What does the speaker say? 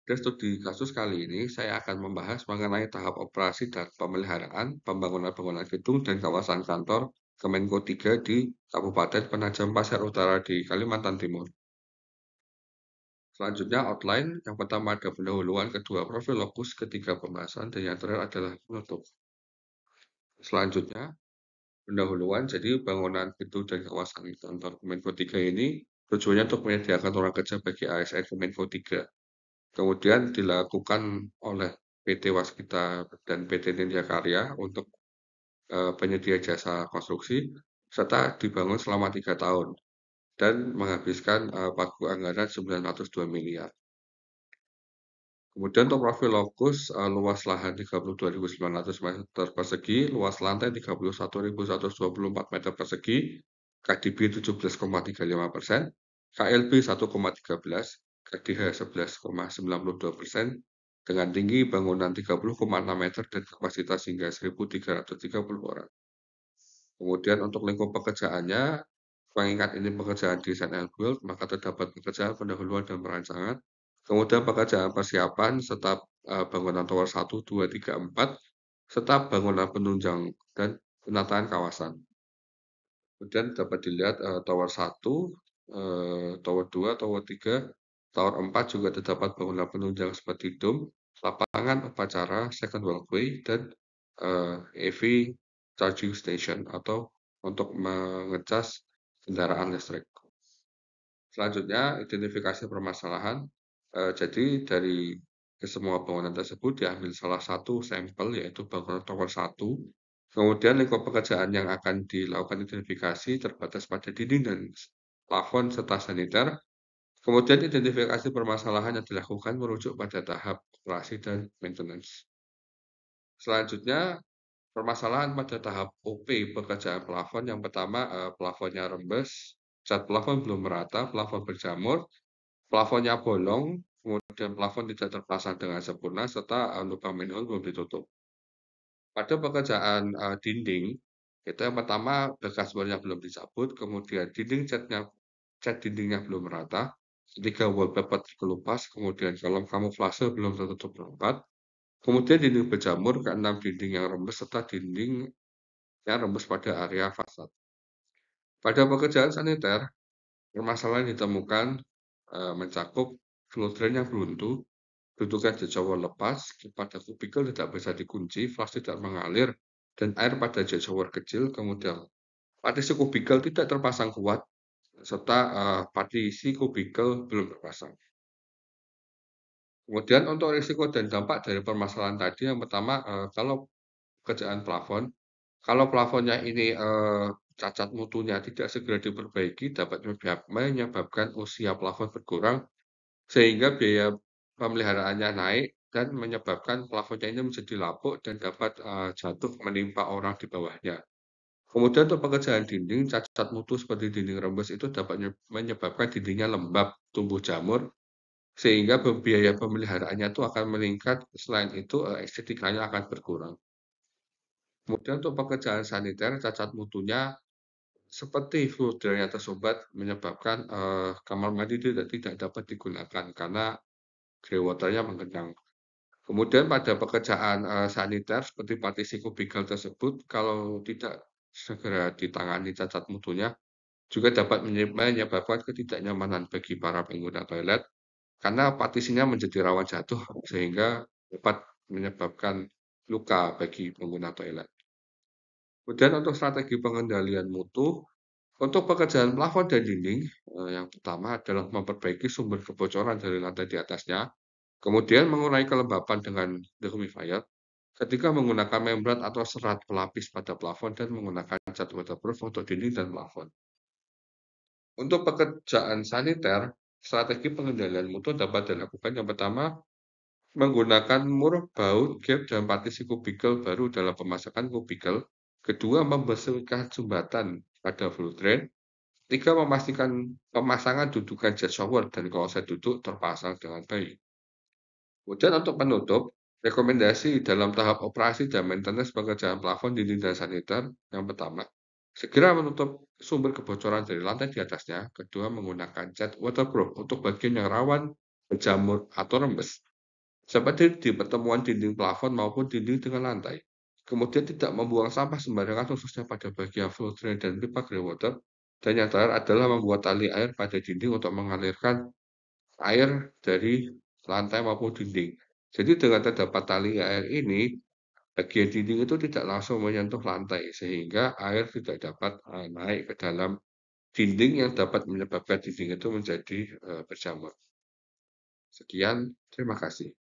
Pada studi kasus kali ini, saya akan membahas mengenai tahap operasi dan pemeliharaan pembangunan bangunan gedung dan kawasan kantor Kemenko 3 di Kabupaten Penajam Pasir Utara di Kalimantan Timur. Selanjutnya outline, yang pertama ada pendahuluan, kedua profil lokus, ketiga pembahasan, dan yang terakhir adalah penutup. Selanjutnya, pendahuluan, jadi bangunan gedung dan kawasan kantor Kemenko 3 ini tujuannya untuk menyediakan ruang kerja bagi ASN Kemenko 3. Kemudian dilakukan oleh PT Waskita dan PT Nindya Karya untuk penyedia jasa konstruksi, serta dibangun selama 3 tahun dan menghabiskan pagu anggaran 902 miliar. Kemudian untuk profil lokus, luas lahan 32.900 meter persegi, luas lantai 31.124 meter persegi, KDB 17,35%, KLB 1,13%, KDH 11,92%, dengan tinggi bangunan 30,6 meter dan kapasitas hingga 1.330 orang. Kemudian untuk lingkup pekerjaannya, mengingat ini pekerjaan desain and build, maka terdapat pekerjaan pendahuluan dan perancangan, kemudian pekerjaan persiapan serta bangunan tower 1, 2, 3, 4, serta bangunan penunjang dan penataan kawasan. Kemudian dapat dilihat tower 1, tower 2, tower 3, tower 4 juga terdapat bangunan penunjang seperti dom, lapangan upacara, second walkway, dan EV charging station atau untuk mengecas kendaraan listrik. Selanjutnya, identifikasi permasalahan. Jadi dari kesemua bangunan tersebut diambil salah satu sampel, yaitu bangunan tower 1. Kemudian lingkup pekerjaan yang akan dilakukan identifikasi terbatas pada dinding dan plafon serta saniter. Kemudian identifikasi permasalahan yang dilakukan merujuk pada tahap operasi dan maintenance. Selanjutnya, permasalahan pada tahap OP pekerjaan plafon. Yang pertama, plafonnya rembes, cat plafon belum merata, plafon berjamur, plafonnya bolong, kemudian plafon tidak terpasang dengan sempurna, serta lubang manhole belum ditutup. Pada pekerjaan dinding, itu yang pertama bekas bornya belum dicabut, kemudian cat dindingnya belum merata, ketiga wallpaper terkelupas, kemudian kolom kamuflase belum tertutup rapat, kemudian dinding berjamur, keenam dinding yang rembes, serta dinding yang rembes pada area fasad. Pada pekerjaan saniter, permasalahan ditemukan mencakup floor drain yang buntu, dudukan jet shower lepas, pada kubikel tidak bisa dikunci, flush tidak mengalir, dan air pada jet shower kecil, kemudian partisi kubikel tidak terpasang kuat, serta partisi kubikel belum terpasang. Kemudian untuk risiko dan dampak dari permasalahan tadi, yang pertama kalau pekerjaan plafon, kalau plafonnya ini cacat mutunya tidak segera diperbaiki, dapat menyebabkan usia plafon berkurang, sehingga biaya pemeliharaannya naik dan menyebabkan plafonnya ini menjadi lapuk dan dapat jatuh menimpa orang di bawahnya. Kemudian untuk pekerjaan dinding, cacat mutu seperti dinding rembes itu dapat menyebabkan dindingnya lembab, tumbuh jamur, sehingga biaya pemeliharaannya itu akan meningkat. Selain itu, estetikanya akan berkurang. Kemudian untuk pekerjaan saniter, cacat mutunya seperti floor drain yang tersumbat menyebabkan kamar mandi tidak dapat digunakan karena greywater-nya mengenyang. Kemudian pada pekerjaan saniter seperti partisi kubikel tersebut, kalau tidak segera ditangani cacat mutunya, juga dapat menyebabkan ketidaknyamanan bagi para pengguna toilet karena partisinya menjadi rawan jatuh sehingga dapat menyebabkan luka bagi pengguna toilet. Kemudian untuk strategi pengendalian mutu, untuk pekerjaan plafon dan dinding, yang pertama adalah memperbaiki sumber kebocoran dari lantai di atasnya, kemudian mengurangi kelembapan dengan dehumidifier, ketika menggunakan membran atau serat pelapis pada plafon dan menggunakan cat waterproof untuk dinding dan plafon. Untuk pekerjaan saniter, strategi pengendalian mutu dapat dilakukan yang pertama, menggunakan mur, baut, gap, dan partisi kubikel baru dalam pemasangan kubikel. Kedua, membersihkan sumbatan pada floor drain. Tiga, memastikan pemasangan dudukan jet shower dan kloset duduk terpasang dengan baik. Kemudian untuk penutup, rekomendasi dalam tahap operasi dan maintenance pekerjaan plafon, dinding, dan saniter. Yang pertama, segera menutup sumber kebocoran dari lantai di atasnya. Kedua, menggunakan cat waterproof untuk bagian yang rawan berjamur atau rembes. seperti di pertemuan dinding plafon maupun dinding dengan lantai. Kemudian tidak membuang sampah sembarangan khususnya pada bagian floor drain dan pipa groundwater. Dan yang terakhir adalah membuat tali air pada dinding untuk mengalirkan air dari lantai maupun dinding. Jadi dengan terdapat tali air ini, bagian dinding itu tidak langsung menyentuh lantai, sehingga air tidak dapat naik ke dalam dinding yang dapat menyebabkan dinding itu menjadi berjamur. Sekian, terima kasih.